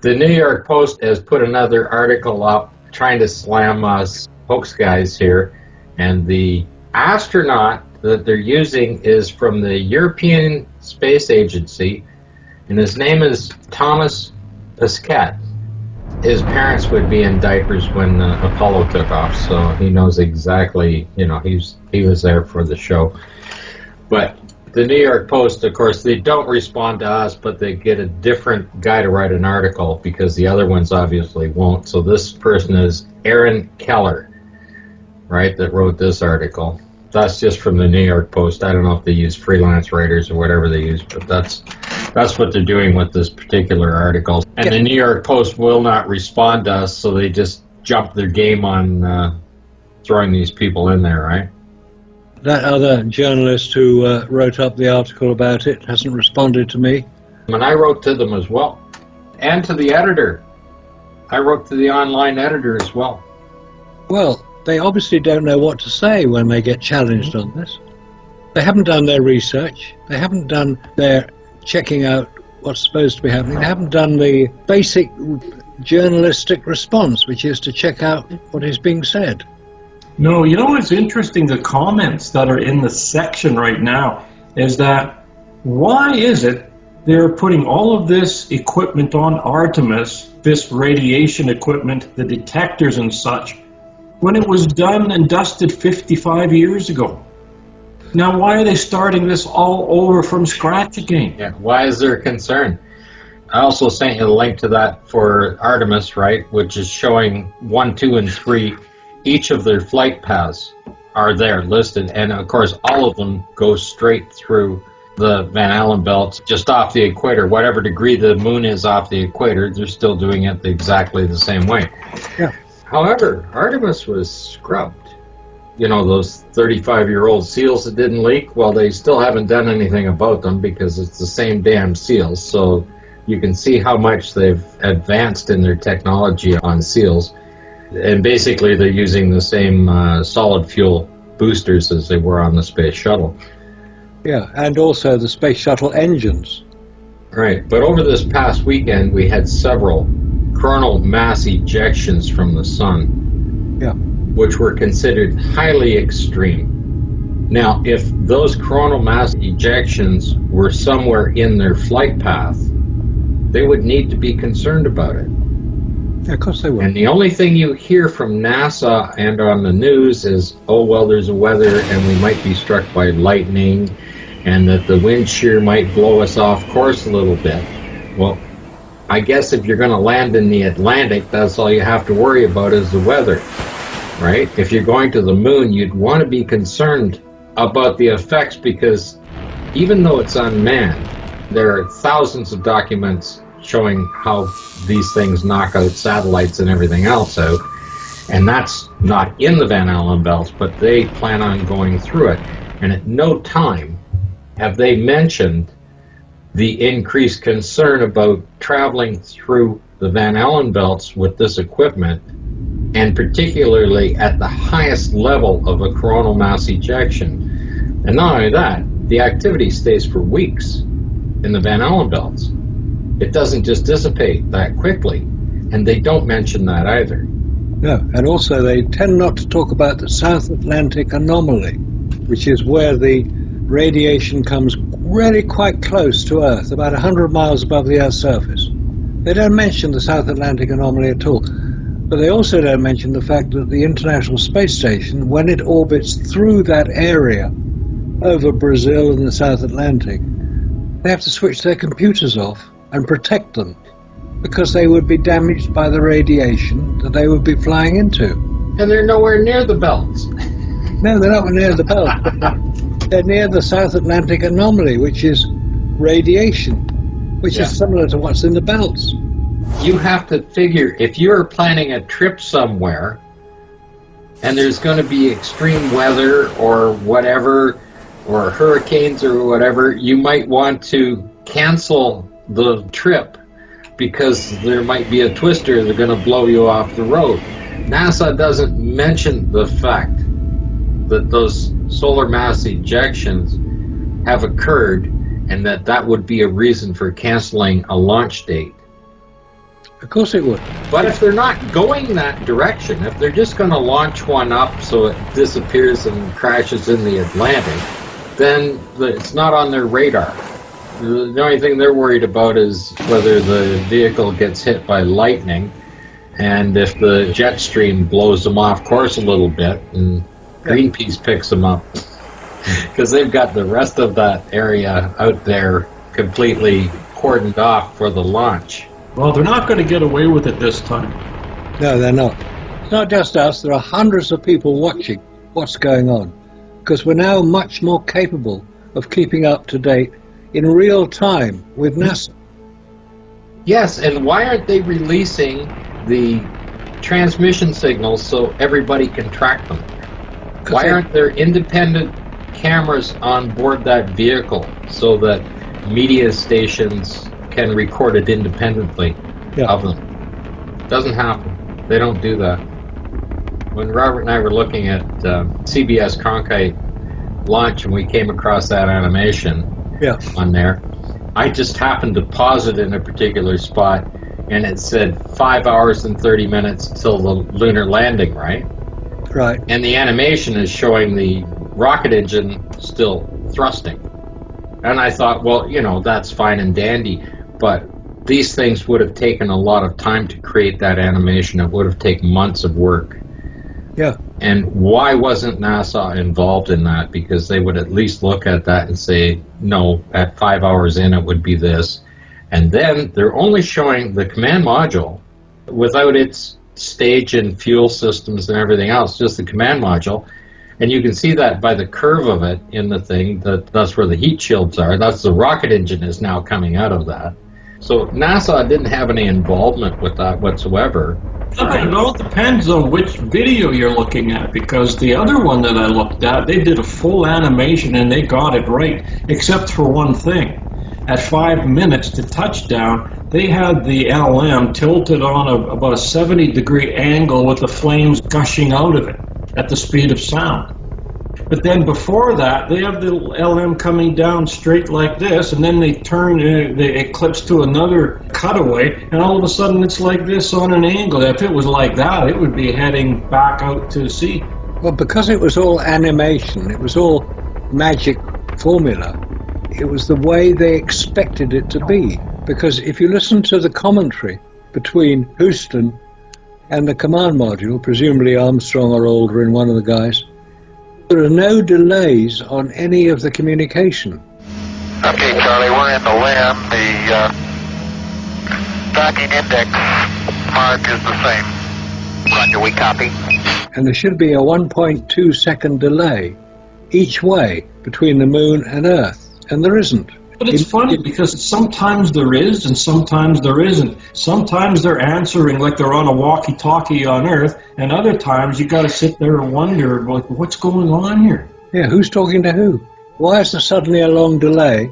The New York Post has put another article up trying to slam us hoax guys here, and the astronaut that they're using is from the European Space Agency, and his name is Thomas Pesquet. His parents would be in diapers when Apollo took off, so he knows exactly, he was there for the show. But the New York Post, of course, they don't respond to us, but they get a different guy to write an article because the other ones obviously won't. So this person is Aaron Keller, right, that wrote this article. That's just from the New York Post. I don't know if they use freelance writers or whatever they use, but that's what they're doing with this particular article. And the New York Post will not respond to us, so they just jump their game on throwing these people in there, right? That other journalist who wrote up the article about it hasn't responded to me. And I wrote to them as well. And to the editor. I wrote to the online editor as well. Well, they obviously don't know what to say when they get challenged on this. They haven't done their research. They haven't done their checking out what's supposed to be happening. They haven't done the basic journalistic response, which is to check out what is being said. No, you know what's interesting? The comments that are in the section right now is that why is it they're putting all of this equipment on Artemis, this radiation equipment, the detectors and such, when it was done and dusted 55 years ago? Now, why are they starting this all over from scratch again? Yeah, why is there concern? I also sent you a link to that for Artemis, right, which is showing 1, 2, and 3. Each of their flight paths are there listed, and of course all of them go straight through the Van Allen belts, just off the equator. Whatever degree the moon is off the equator, they're still doing it exactly the same way. Yeah. However, Artemis was scrubbed. You know, those 35-year-old seals that didn't leak, well, they still haven't done anything about them because it's the same damn seals, so you can see how much they've advanced in their technology on seals. And basically, they're using the same solid fuel boosters as they were on the space shuttle. Yeah, and also the space shuttle engines. Right, but over this past weekend, we had several coronal mass ejections from the sun, yeah, which were considered highly extreme. Now, if those coronal mass ejections were somewhere in their flight path, they would need to be concerned about it. Yeah, of course they will. And the only thing you hear from NASA and on the news is, oh, well, there's a weather and we might be struck by lightning and that the wind shear might blow us off course a little bit. Well, I guess if you're going to land in the Atlantic, that's all you have to worry about is the weather, right? If you're going to the moon, you'd want to be concerned about the effects because even though it's unmanned, there are thousands of documents showing how these things knock out satellites and everything else out. And that's not in the Van Allen belts, but they plan on going through it. And at no time have they mentioned the increased concern about traveling through the Van Allen belts with this equipment, and particularly at the highest level of a coronal mass ejection. And not only that, the activity stays for weeks in the Van Allen belts. It doesn't just dissipate that quickly, and they don't mention that either. No, and also they tend not to talk about the South Atlantic anomaly, which is where the radiation comes really quite close to Earth, about 100 miles above the Earth's surface. They don't mention the South Atlantic anomaly at all, but they also don't mention the fact that the International Space Station, when it orbits through that area over Brazil and the South Atlantic, they have to switch their computers off and protect them, because they would be damaged by the radiation that they would be flying into. And they're nowhere near the belts. No, they're not near the belt, but they're near the South Atlantic anomaly, which is radiation, which is similar to what's in the belts. You have to figure, if you're planning a trip somewhere, and there's going to be extreme weather or whatever, or hurricanes or whatever, you might want to cancel the trip because there might be a twister that's going to blow you off the road. NASA doesn't mention the fact that those solar mass ejections have occurred and that would be a reason for canceling a launch date. Of course it would. But if they're not going that direction, if they're just going to launch one up so it disappears and crashes in the Atlantic, then it's not on their radar. The only thing they're worried about is whether the vehicle gets hit by lightning, and if the jet stream blows them off course a little bit, and Greenpeace picks them up. Because they've got the rest of that area out there completely cordoned off for the launch. Well, they're not going to get away with it this time. No, they're not. It's not just us. There are hundreds of people watching what's going on, because we're now much more capable of keeping up to date in real time with NASA. Yes, and why aren't they releasing the transmission signals so everybody can track them? Why aren't there independent cameras on board that vehicle so that media stations can record it independently of them? Doesn't happen. They don't do that. When Robert and I were looking at CBS Cronkite launch and we came across that animation on there, I just happened to pause it in a particular spot, and it said 5 hours and 30 minutes till the lunar landing, right? Right. And the animation is showing the rocket engine still thrusting. And I thought, well, you know, that's fine and dandy, but these things would have taken a lot of time to create that animation. It would have taken months of work. Yeah. And why wasn't NASA involved in that? Because they would at least look at that and say, no, at 5 hours in it would be this. And then they're only showing the command module without its stage and fuel systems and everything else, just the command module. And you can see that by the curve of it in the thing, that's where the heat shields are. That's the rocket engine is now coming out of that. So NASA didn't have any involvement with that whatsoever. It all depends on which video you're looking at, because the other one that I looked at, they did a full animation and they got it right, except for one thing. At 5 minutes to touchdown, they had the LM tilted on about a 70-degree angle with the flames gushing out of it at the speed of sound. But then before that, they have the LM coming down straight like this, and then they turn, they eclipse to another cutaway, and all of a sudden it's like this on an angle. If it was like that, it would be heading back out to sea. Well, because it was all animation, it was all magic formula, it was the way they expected it to be. Because if you listen to the commentary between Houston and the command module, presumably Armstrong or Aldrin, one of the guys, there are no delays on any of the communication. Okay, Charlie, we're in the land. The tracking index mark is the same. Roger, we copy. And there should be a 1.2 second delay each way between the moon and Earth, and there isn't. But it's funny because sometimes there is and sometimes there isn't. Sometimes they're answering like they're on a walkie-talkie on Earth, and other times you got to sit there and wonder, like, what's going on here? Yeah, who's talking to who? Why is there suddenly a long delay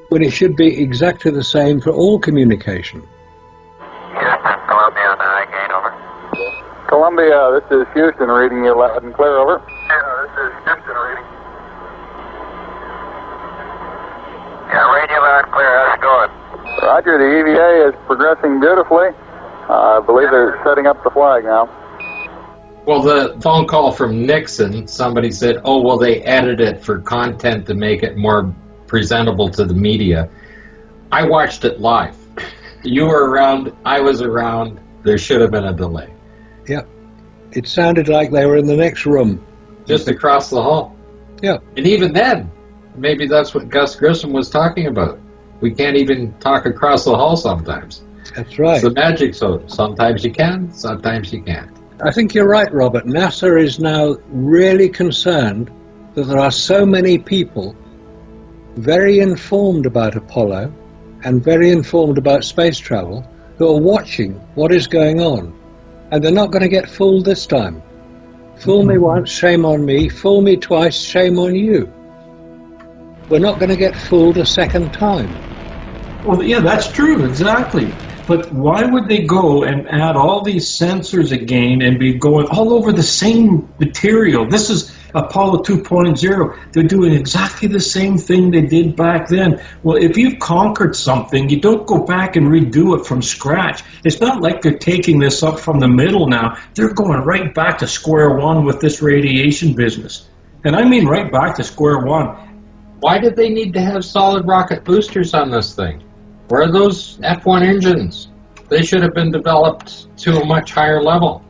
when it should be exactly the same for all communication? Houston, Columbia, again, over. Columbia, this is Houston, reading you loud and clear, over. Yeah, this is Houston, reading. Yeah, radio loud and clear. How's it going? Roger, the EVA is progressing beautifully. I believe they're setting up the flag now. Well, the phone call from Nixon, somebody said, oh, well, they edited it for content to make it more presentable to the media. I watched it live. You were around, I was around. There should have been a delay. Yeah. It sounded like they were in the next room. Just across the hall. Yeah. And even then, maybe that's what Gus Grissom was talking about. We can't even talk across the hall sometimes. That's right. It's the magic, so sometimes you can, sometimes you can't. I think you're right, Robert. NASA is now really concerned that there are so many people very informed about Apollo and very informed about space travel who are watching what is going on. And they're not going to get fooled this time. Fool me once, shame on me. Fool me twice, shame on you. We're not going to get fooled a second time. Well, yeah, that's true, exactly. But why would they go and add all these sensors again and be going all over the same material? This is Apollo 2.0. They're doing exactly the same thing they did back then. Well, if you've conquered something, you don't go back and redo it from scratch. It's not like they're taking this up from the middle now. They're going right back to square one with this radiation business. And I mean right back to square one. Why did they need to have solid rocket boosters on this thing? Where are those F1 engines? They should have been developed to a much higher level.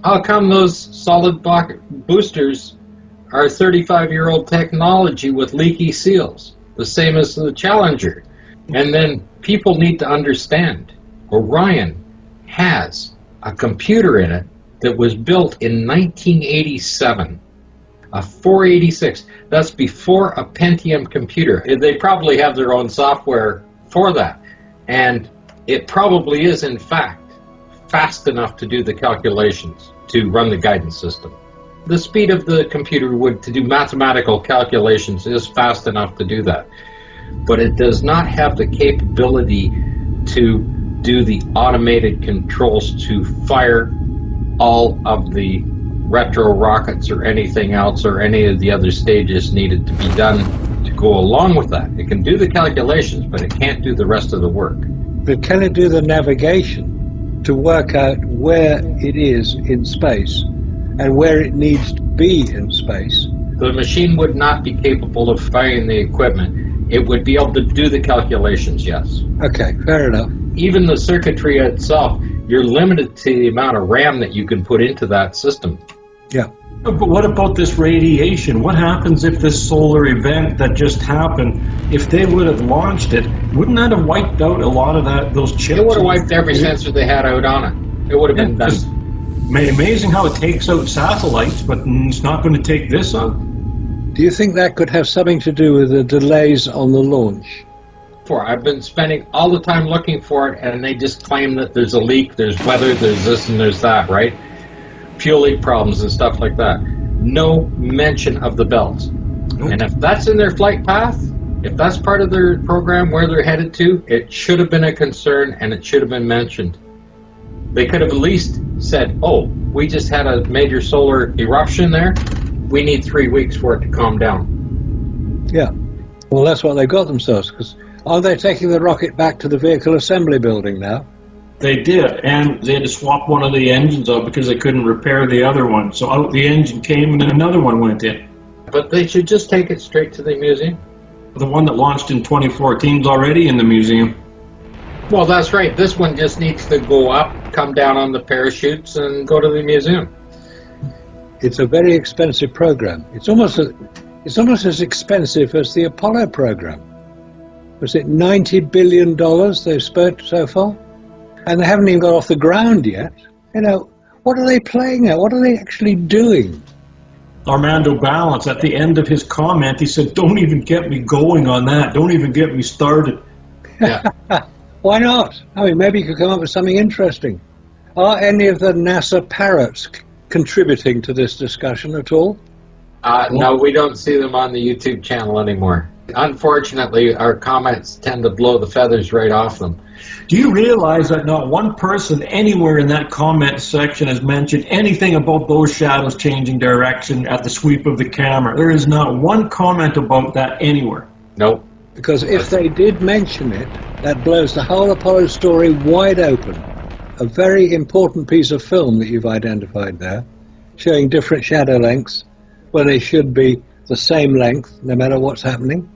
How come those solid rocket boosters are 35-year-old technology with leaky seals, the same as the Challenger? And then people need to understand, Orion has a computer in it that was built in 1987. A 486. That's before a Pentium computer. They probably have their own software for that. And it probably is, in fact, fast enough to do the calculations, to run the guidance system. The speed of the computer to do mathematical calculations is fast enough to do that. But it does not have the capability to do the automated controls to fire all of the retro rockets or anything else or any of the other stages needed to be done to go along with that. It can do the calculations, but it can't do the rest of the work. But can it do the navigation to work out where it is in space and where it needs to be in space? The machine would not be capable of firing the equipment. It would be able to do the calculations, yes. Okay, fair enough. Even the circuitry itself, you're limited to the amount of RAM that you can put into that system. Yeah. But what about this radiation? What happens if this solar event that just happened, if they would have launched it, wouldn't that have wiped out a lot of those chips? It would have wiped every sensor they had out on it. It would have been done. Amazing how it takes out satellites, but it's not going to take this out. Do you think that could have something to do with the delays on the launch? I've been spending all the time looking for it, and they just claim that there's a leak, there's weather, there's this and there's that, right? Fuel leak problems and stuff like that. No mention of the belts. And if that's in their flight path, if that's part of their program where they're headed to, it should have been a concern and it should have been mentioned. They could have at least said, oh, we just had a major solar eruption there. We need 3 weeks for it to calm down. Yeah. Well, that's what they got themselves, because are they taking the rocket back to the vehicle assembly building now? They did, and they had to swap one of the engines out because they couldn't repair the other one. So out the engine came and then another one went in. But they should just take it straight to the museum. The one that launched in 2014 is already in the museum. Well, that's right. This one just needs to go up, come down on the parachutes, and go to the museum. It's a very expensive program. It's almost as expensive as the Apollo program. Was it $90 billion they've spent so far? And they haven't even got off the ground yet. You know, what are they playing at? What are they actually doing? Armando Balance, at the end of his comment, he said, don't even get me going on that. Don't even get me started. Yeah. Why not? I mean, maybe you could come up with something interesting. Are any of the NASA parrots contributing to this discussion at all? No, we don't see them on the YouTube channel anymore. Unfortunately, our comments tend to blow the feathers right off them. Do you realize that not one person anywhere in that comment section has mentioned anything about those shadows changing direction at the sweep of the camera? There is not one comment about that anywhere. Nope. Because if they did mention it, that blows the whole Apollo story wide open. A very important piece of film that you've identified there, showing different shadow lengths, where they should be the same length, no matter what's happening.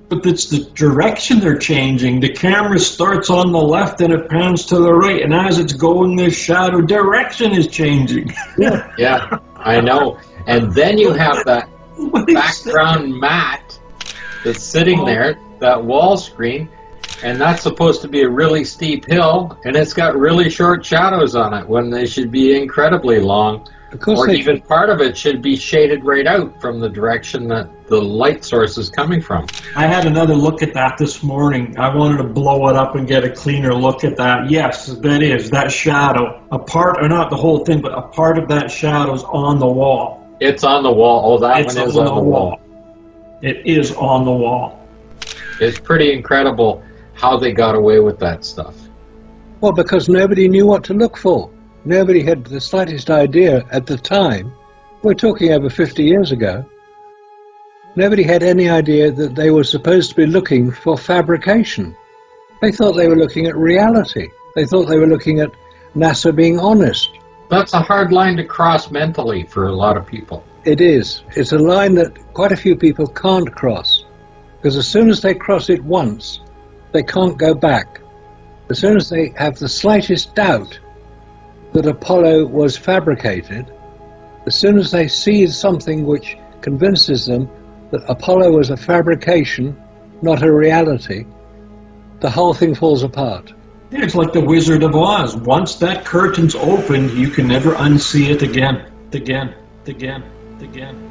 But it's the direction they're changing. The camera starts on the left and it pans to the right, and as it's going, the shadow direction is changing. Yeah, I know. And then you have that background mat that's sitting there, that wall screen, and that's supposed to be a really steep hill, and it's got really short shadows on it when they should be incredibly long. Or even part of it should be shaded right out from the direction that the light source is coming from. I had another look at that this morning. I wanted to blow it up and get a cleaner look at that. Yes, that shadow. A part, or not the whole thing, but a part of that shadow's on the wall. It's on the wall. Oh, that one is on the wall. It is on the wall. It's pretty incredible how they got away with that stuff. Well, because nobody knew what to look for. Nobody had the slightest idea at the time. We're talking over 50 years ago. Nobody had any idea that they were supposed to be looking for fabrication. They thought they were looking at reality. They thought they were looking at NASA being honest. That's a hard line to cross mentally for a lot of people. It is. It's a line that quite a few people can't cross. Because as soon as they cross it once, they can't go back. As soon as they have the slightest doubt that Apollo was fabricated, as soon as they see something which convinces them that Apollo was a fabrication, not a reality, the whole thing falls apart. It's like the Wizard of Oz. Once that curtain's opened, you can never unsee it again, again, again, again.